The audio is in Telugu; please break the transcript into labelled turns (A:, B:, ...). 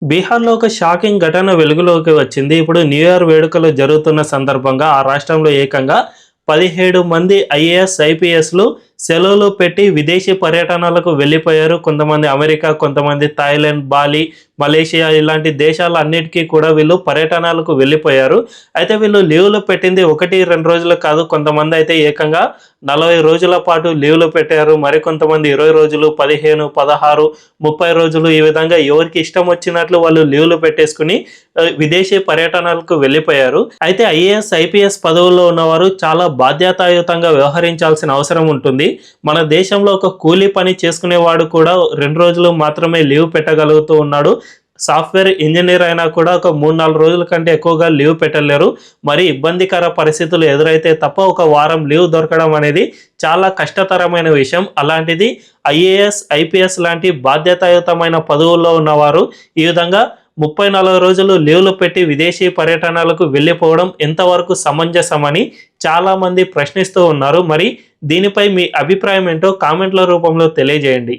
A: బీహార్‌లో ఒక షాకింగ్ ఘటన వెలుగులోకి వచ్చింది. ఇప్పుడు న్యూ ఇయర్ వేడుకలు జరుగుతున్న సందర్భంగా ఆ రాష్ట్రంలో ఏకంగా 17 మంది ఐఏఎస్, ఐపీఎస్‌లు సెలవులు పెట్టి విదేశీ పర్యటనలకు వెళ్ళిపోయారు. కొంతమంది అమెరికా, కొంతమంది థాయిలాండ్, బాలి, మలేషియా ఇలాంటి దేశాలన్నిటికీ కూడా వీళ్ళు పర్యటనలకు వెళ్ళిపోయారు. అయితే వీళ్ళు లీవ్‌లు పెట్టింది 1, 2 రోజులు కాదు. కొంతమంది అయితే ఏకంగా 40 రోజుల పాటు లీవ్‌లు పెట్టారు. మరికొంతమంది 20 రోజులు, 15, 16, 30 రోజులు ఈ విధంగా ఎవరికి ఇష్టం వచ్చినట్లు వాళ్ళు లీవ్‌లు పెట్టేసుకొని విదేశీ పర్యటనలకు వెళ్ళిపోయారు. అయితే ఐఏఎస్, ఐపీఎస్ పదవుల్లో ఉన్నవారు చాలా బాధ్యతాయుతంగా వ్యవహరించాల్సిన అవసరం ఉంటుంది. మన దేశంలో ఒక కూలీ పని చేసుకునేవాడు కూడా 2 రోజులు మాత్రమే లీవ్ పెట్టగలుగుతూ ఉన్నాడు. సాఫ్ట్‌వేర్ ఇంజినీర్ అయినా కూడా ఒక 3, 4 రోజుల కంటే ఎక్కువగా లీవ్ పెట్టలేరు. మరి ఇబ్బందికర పరిస్థితులు ఎదురైతే తప్ప ఒక వారం లీవ్ దొరకడం అనేది చాలా కష్టతరమైన విషయం. అలాంటిది ఐఏఎస్, ఐపీఎస్ లాంటి బాధ్యతాయుతమైన పదవుల్లో ఉన్నవారు ఈ విధంగా 30, 40 రోజులు లీవ్‌లు పెట్టి విదేశీ పర్యటనలకు వెళ్ళిపోవడం ఎంతవరకు సమంజసమని చాలామంది ప్రశ్నిస్తూ ఉన్నారు. మరి దీనిపై మీ అభిప్రాయం ఏంటో కామెంట్ల రూపంలో తెలియజేయండి.